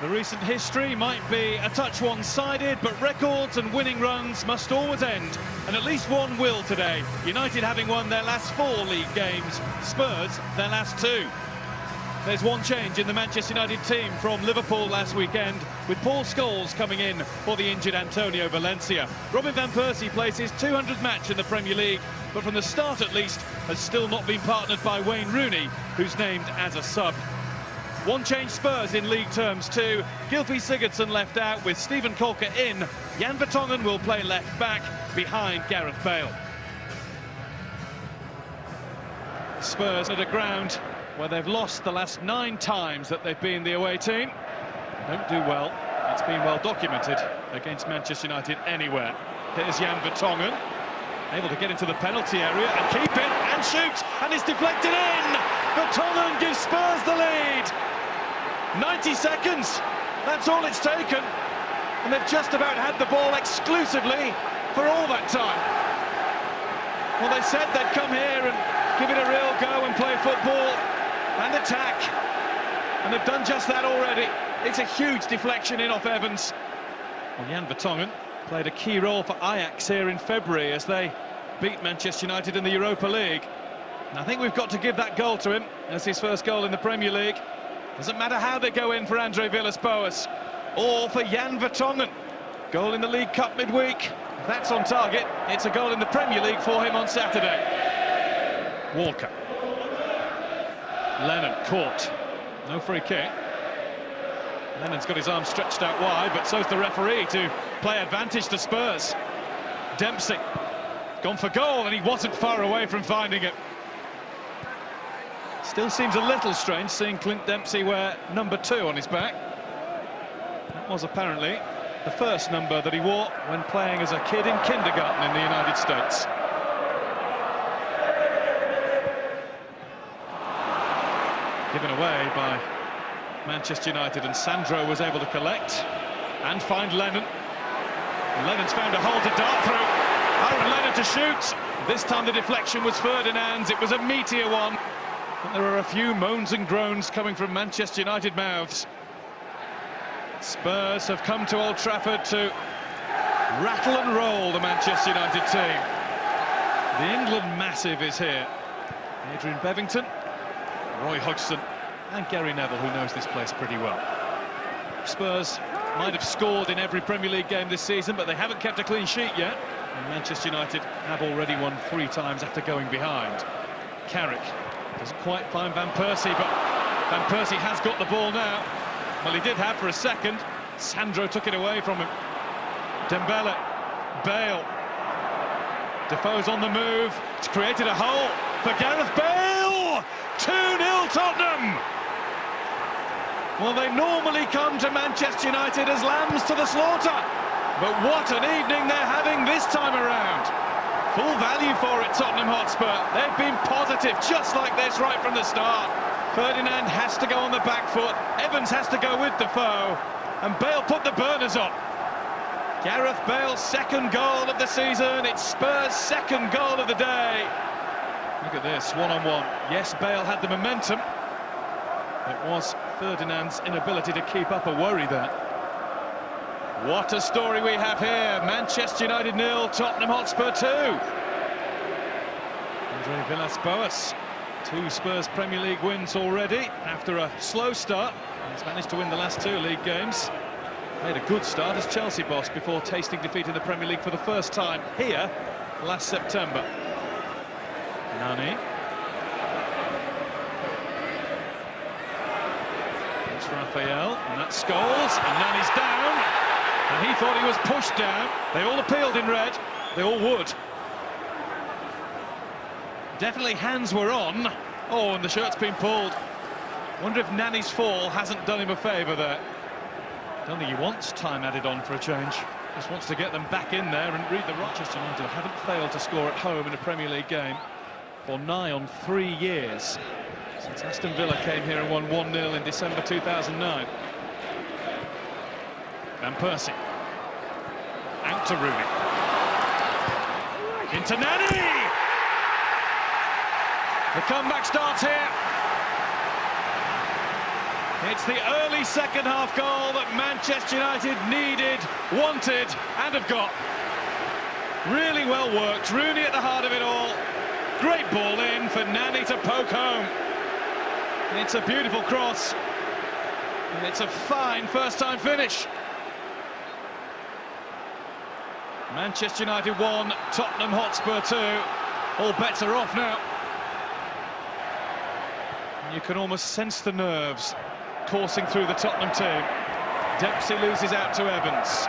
The recent history might be a touch one-sided, but records and winning runs must always end, and at least one will today. United having won their last 4 league games, Spurs their last 2. There's one change in the Manchester United team from Liverpool last weekend, with Paul Scholes coming in for the injured Antonio Valencia. Robin van Persie plays his 200th match in the Premier League, but from the start at least has still not been partnered by Wayne Rooney, who's named as a sub. One change Spurs in league terms too. Gylfi Sigurdsson left out with Steven Kolka in. Jan Vertonghen will play left back behind Gareth Bale. Spurs at a ground where they've lost the last 9 times that they've been the away team. Don't do well. It's been well documented against Manchester United anywhere. Here's Jan Vertonghen, able to get into the penalty area and keep it and shoot, and it's deflected in. Vertonghen gives Spurs the lead. 90 seconds, that's all it's taken, and they've just about had the ball exclusively for all that time. Well, they said they'd come here and give it a real go and play football and attack, and they've done just that already. It's a huge deflection in off Evans. Well, Jan Vertonghen played a key role for Ajax here in February as they beat Manchester United in the Europa League. And I think we've got to give that goal to him as his first goal in the Premier League. Doesn't matter how they go in for Andre Villas-Boas or for Jan Vertonghen. Goal in the League Cup midweek. If that's on target, it's a goal in the Premier League for him on Saturday. Walker. Lennon caught. No free kick. Lennon's got his arm stretched out wide, but so's the referee to play advantage to Spurs. Dempsey gone for goal, and he wasn't far away from finding it. Still seems a little strange seeing Clint Dempsey wear number 2 on his back. That was apparently the first number that he wore when playing as a kid in kindergarten in the United States. Given away by Manchester United, and Sandro was able to collect and find Lennon. And Lennon's found a hole to dart through. Aaron Lennon to shoot. This time the deflection was Ferdinand's. It was a meteor one. And there are a few moans and groans coming from Manchester United mouths. Spurs have come to Old Trafford to rattle and roll the Manchester United team. The England massive is here. Adrian Bevington, Roy Hodgson and Gary Neville, who knows this place pretty well. Spurs might have scored in every Premier League game this season, but they haven't kept a clean sheet yet. And Manchester United have already won 3 times after going behind. Carrick doesn't quite find Van Persie, but Van Persie has got the ball now. Well, he did have for a second. Sandro took it away from him. Dembele, Bale. Defoe's on the move. It's created a hole for Gareth Bale. 2-0 Tottenham. Well, they normally come to Manchester United as lambs to the slaughter. But what an evening they're having this time around. Full value for it, Tottenham Hotspur. They've been positive, just like this, right from the start. Ferdinand has to go on the back foot. Evans has to go with Defoe. And Bale put the burners on. Gareth Bale's 2nd goal of the season. It's Spurs' 2nd goal of the day. Look at this, one-on-one. Yes, Bale had the momentum. It was Ferdinand's inability to keep up a worry there. What a story we have here. Manchester United 0, Tottenham Hotspur 2. Andre Villas-Boas, 2 Spurs Premier League wins already after a slow start. He's managed to win the last 2 league games. Made a good start as Chelsea boss before tasting defeat in the Premier League for the first time here last September. Nani. It's Raphael, and that's Scholes, and Nani's down. And he thought he was pushed down. They all appealed in red. They all would. Definitely hands were on. Oh, and the shirt's been pulled. Wonder if Nani's fall hasn't done him a favour there. Don't think he wants time added on for a change. Just wants to get them back in there and read the Manchester United haven't failed to score at home in a Premier League game for nigh on 3 years. Since Aston Villa came here and won 1-0 in December 2009. Van Persie. Out to Rooney. Into Nani! The comeback starts here. It's the early second-half goal that Manchester United needed, wanted, and have got. Really well worked. Rooney at the heart of it all. Great ball in for Nani to poke home. It's a beautiful cross. And it's a fine first-time finish. Manchester United 1, Tottenham Hotspur 2. All bets are off now. You can almost sense the nerves coursing through the Tottenham team. Dempsey loses out to Evans.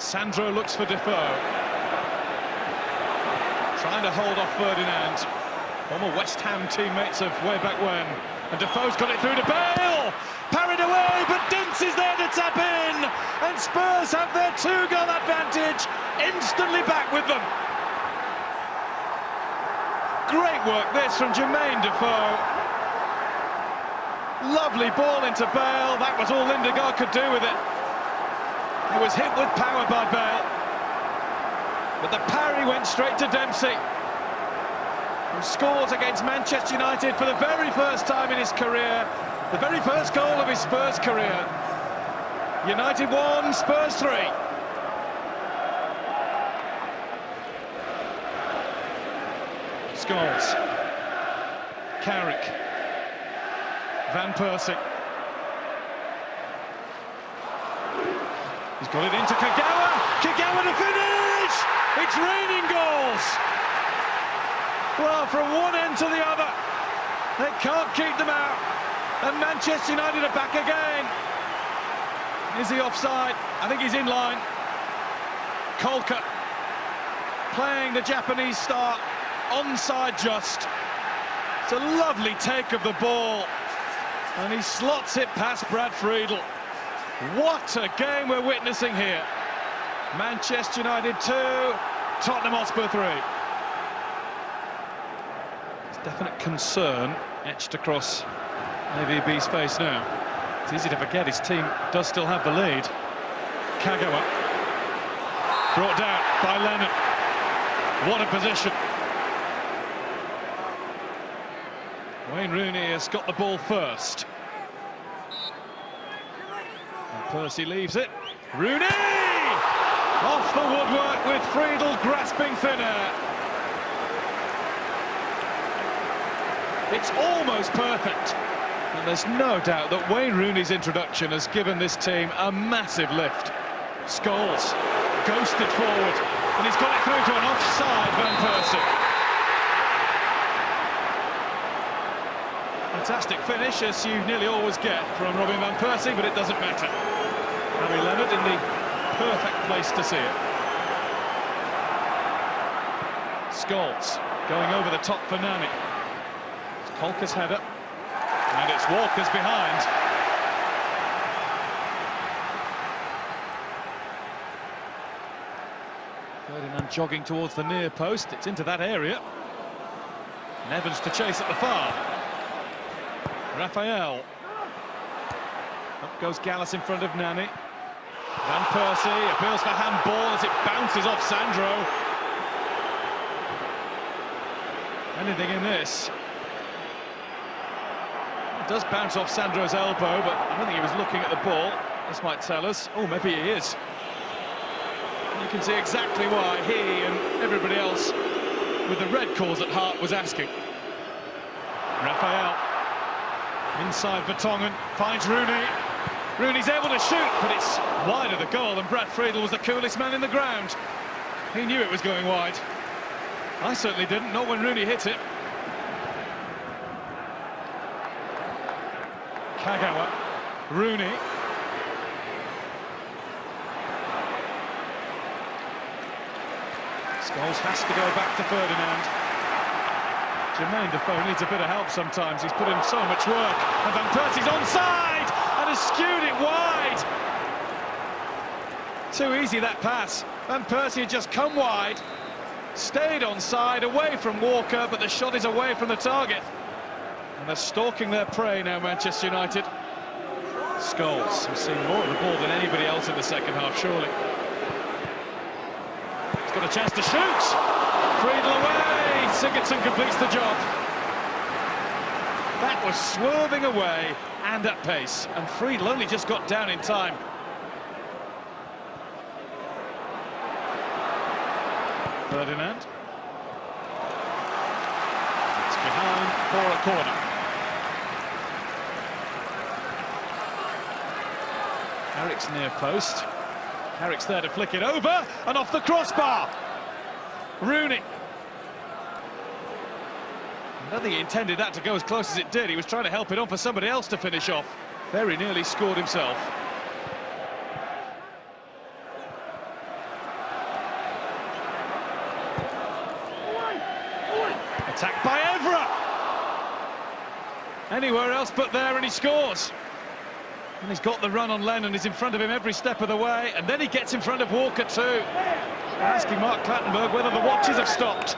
Sandro looks for Defoe. Trying to hold off Ferdinand. Former West Ham teammates of way back when. And Defoe's got it through to Bale! Parried away, but Dempsey's there to tap in! And Spurs have their 2-goal advantage instantly back with them. Great work this from Jermaine Defoe. Lovely ball into Bale. That was all Lindegaard could do with it. He was hit with power by Bale. But the parry went straight to Dempsey, who scores against Manchester United for the very first time in his career. The very first goal of his Spurs career. United 1, Spurs 3. Scholes. Carrick. Van Persie. He's got it into Kagawa. Kagawa to finish! It's raining goals! Well, from one end to the other, they can't keep them out. And Manchester United are back again. Is he offside? I think he's in line. Kolka playing the Japanese star, onside just. It's a lovely take of the ball. And he slots it past Brad Friedel. What a game we're witnessing here. Manchester United 2, Tottenham Hotspur 3. There's definite concern etched across AVB's face now. It's easy to forget his team does still have the lead. Kagawa. Brought down by Lennon. What a position. Wayne Rooney has got the ball first. And Percy leaves it. Rooney! Off the woodwork with Friedel grasping thin air. It's almost perfect. And there's no doubt that Wayne Rooney's introduction has given this team a massive lift. Scholes ghosted forward, and he's got it through to an offside Van Persie. Fantastic finish, as you nearly always get from Robin Van Persie, but it doesn't matter. Harry Leonard in the perfect place to see it. Scholes going over the top for Nani. It's Kolka's header, and it's Walker's behind. Ferdinand jogging towards the near post. It's into that area. And Evans to chase at the far. Raphael. Up goes Gallas in front of Nani. Van Persie appeals for handball as it bounces off Sandro. Anything in this? It does bounce off Sandro's elbow, but I don't think he was looking at the ball. This might tell us. Oh, maybe he is. You can see exactly why he and everybody else with the red cause at heart was asking. Raphael. Inside Vertonghen, finds Rooney. Rooney's able to shoot, but it's wide of the goal, and Brad Friedel was the coolest man in the ground. He knew it was going wide. I certainly didn't, not when Rooney hit it. Kagawa, Rooney. Scholes has to go back to Ferdinand. Jermaine Defoe needs a bit of help sometimes. He's put in so much work. And Van Persie's onside and has skewed it wide. Too easy, that pass. Van Persie had just come wide, stayed onside, away from Walker, but the shot is away from the target. And they're stalking their prey now, Manchester United. Scholes has seen more of the ball than anybody else in the second half, surely. He's got a chance to shoot. Friedel away. Sigurdsson completes the job. That was swerving away and at pace, and Friedel only just got down in time. Ferdinand. It's behind for a corner. Carrick's near post. Carrick's there to flick it over, and off the crossbar. Rooney. I don't think he intended that to go as close as it did. He was trying to help it on for somebody else to finish off. Very nearly scored himself. Attacked by Evra. Anywhere else but there, and he scores. And he's got the run on Lennon. He's in front of him every step of the way, and then he gets in front of Walker too. Asking Mark Clattenburg whether the watches have stopped.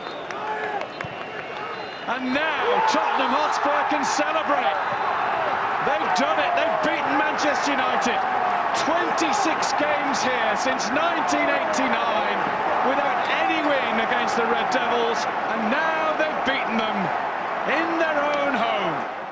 And now Tottenham Hotspur can celebrate. They've done it. They've beaten Manchester United. 26 games here since 1989 without any win against the Red Devils, and now they've beaten them in their own home.